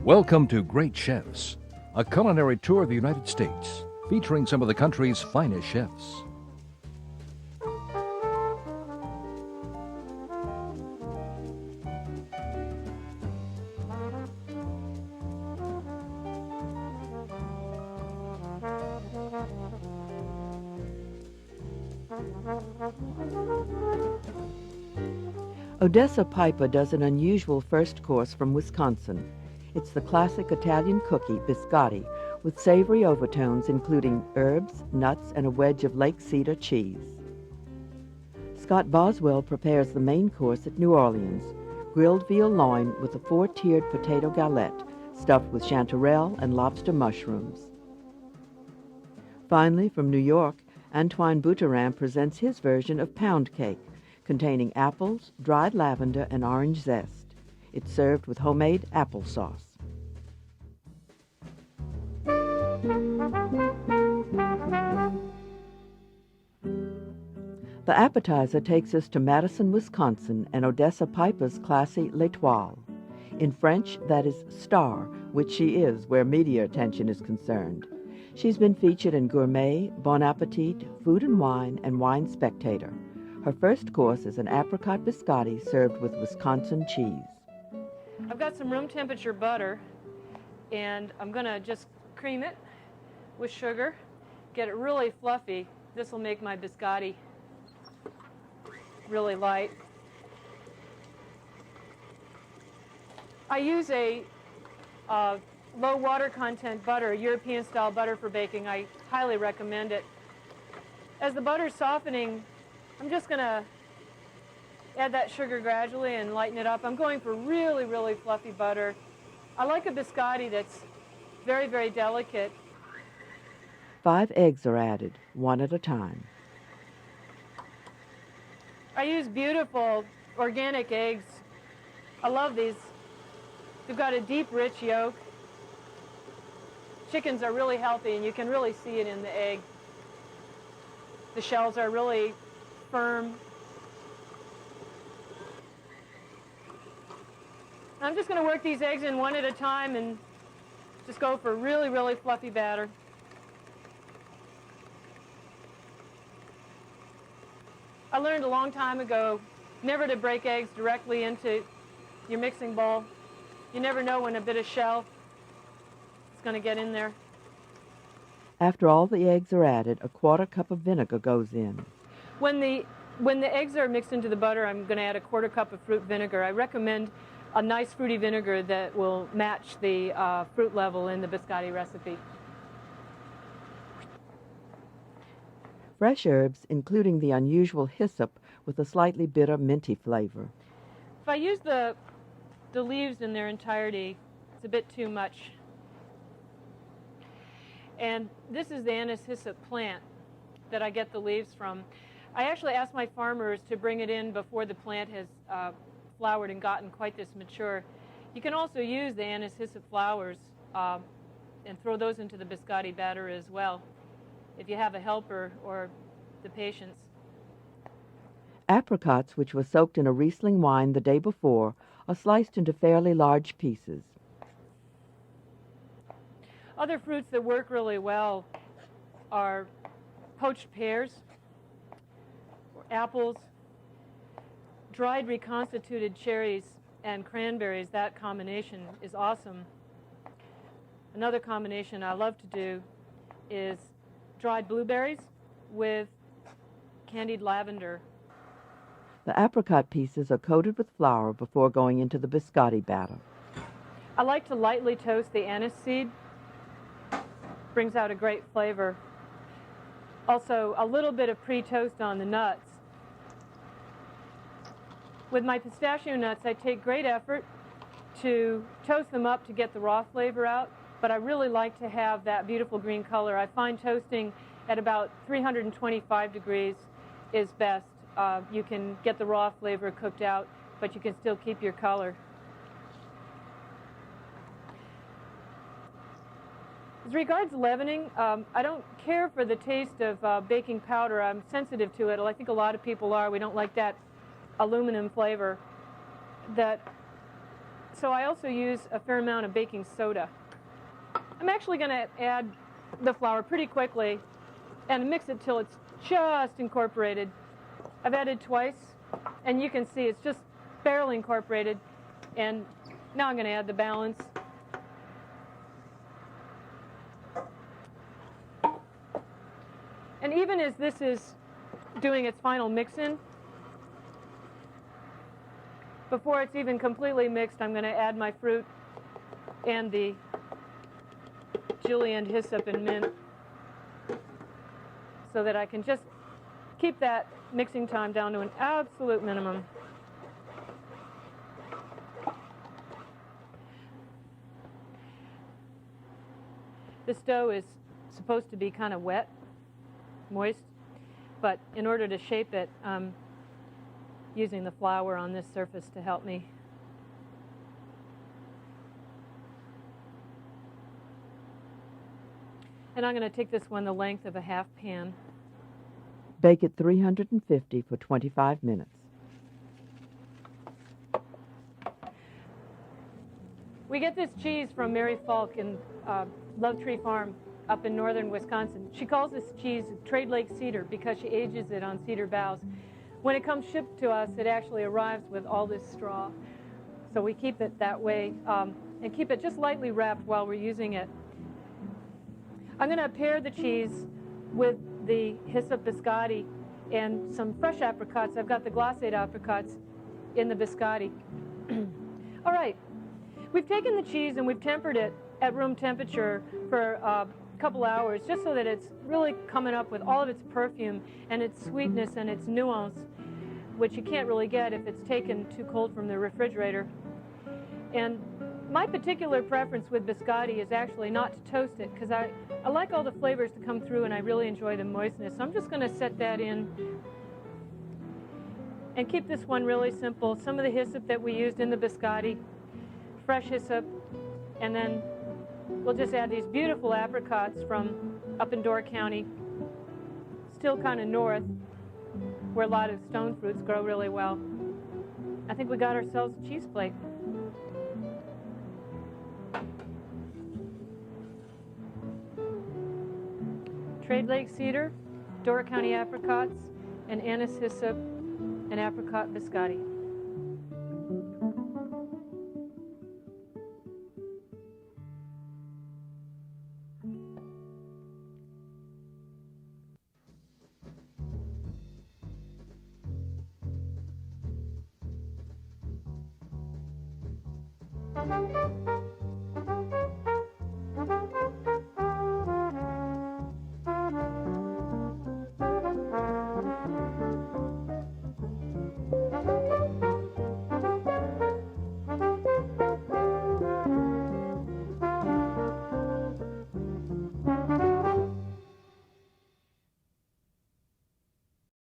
Welcome to Great Chefs, a culinary tour of the United States, featuring some of the country's finest chefs. Odessa Piper does an unusual first course from Wisconsin. It's the classic Italian cookie, Biscotti, with savory overtones including herbs, nuts, and a wedge of lake cedar cheese. Scott Boswell prepares the main course at New Orleans, grilled veal loin with a 4-tiered potato galette stuffed with chanterelle and lobster mushrooms. Finally, from New York, Antoine Bouterin presents his version of pound cake, containing apples, dried lavender, and orange zest. It's served with homemade applesauce. The appetizer takes us to Madison, Wisconsin, and Odessa Piper's classy L'Etoile. In French, that is star, which she is where media attention is concerned. She's been featured in Gourmet, Bon Appetit, Food and Wine, and Wine Spectator. Her first course is an apricot biscotti served with Wisconsin cheese. I've got some room temperature butter, and I'm going to just cream it with sugar, get it really fluffy. This will make my biscotti really light. I use a low water content butter, European style butter for baking. I highly recommend it. As the butter's softening, I'm just going to add that sugar gradually and lighten it up. I'm going for really, really fluffy butter. I like a biscotti that's very, very delicate. 5 eggs are added, one at a time. I use beautiful organic eggs. I love these. They've got a deep, rich yolk. Chickens are really healthy, and you can really see it in the egg. The shells are really firm. I'm just going to work these eggs in one at a time and just go for really, really fluffy batter. I learned a long time ago never to break eggs directly into your mixing bowl. You never know when a bit of shell is going to get in there. After all the eggs are added, a 1/4 cup of vinegar goes in. When the eggs are mixed into the butter, I'm going to add a 1/4 cup of fruit vinegar. I recommend a nice fruity vinegar that will match the fruit level in the biscotti recipe. Fresh herbs, including the unusual hyssop with a slightly bitter minty flavor. If I use the leaves in their entirety, it's a bit too much. And this is the anise hyssop plant that I get the leaves from. I actually asked my farmers to bring it in before the plant has flowered and gotten quite this mature. You can also use the anise hyssop flowers and throw those into the biscotti batter as well, if you have a helper or the patience. Apricots, which were soaked in a Riesling wine the day before, are sliced into fairly large pieces. Other fruits that work really well are poached pears, or apples, dried reconstituted cherries, and cranberries. That combination is awesome. Another combination I love to do is dried blueberries with candied lavender. The apricot pieces are coated with flour before going into the biscotti batter. I like to lightly toast the anise seed. Brings out a great flavor. Also, a little bit of pre-toast on the nuts. With my pistachio nuts, I take great effort to toast them up to get the raw flavor out, but I really like to have that beautiful green color. I find toasting at about 325 degrees is best. You can get the raw flavor cooked out, but you can still keep your color. As regards leavening, I don't care for the taste of baking powder. I'm sensitive to it. I think a lot of people are. We don't like that aluminum flavor. So I also use a fair amount of baking soda. I'm actually going to add the flour pretty quickly and mix it till it's just incorporated. I've added twice, and you can see it's just barely incorporated. And now I'm going to add the balance. And even as this is doing its final mix-in, before it's even completely mixed, I'm going to add my fruit and the julienne, hyssop, and mint so that I can just keep that mixing time down to an absolute minimum. This dough is supposed to be kind of wet, moist, but in order to shape it, I'm using the flour on this surface to help me. And I'm going to take this one the length of a half pan. Bake at 350 for 25 minutes. We get this cheese from Mary Falk in Love Tree Farm up in northern Wisconsin. She calls this cheese Trade Lake Cedar because she ages it on cedar boughs. When it comes shipped to us, it actually arrives with all this straw. So we keep it that way and keep it just lightly wrapped while we're using it. I'm going to pair the cheese with the hyssop biscotti and some fresh apricots. I've got the glacé apricots in the biscotti. All right, we've taken the cheese and we've tempered it at room temperature for a couple hours just so that it's really coming up with all of its perfume and its sweetness and its nuance, which you can't really get if it's taken too cold from the refrigerator. And my particular preference with biscotti is actually not to toast it because I like all the flavors to come through and I really enjoy the moistness. So I'm just going to set that in and keep this one really simple. Some of the hyssop that we used in the biscotti, fresh hyssop, and then we'll just add these beautiful apricots from up in Door County, still kind of north, where a lot of stone fruits grow really well. I think we got ourselves a cheese plate. Trade Lake Cedar, Door County apricots, and anise hyssop and apricot biscotti.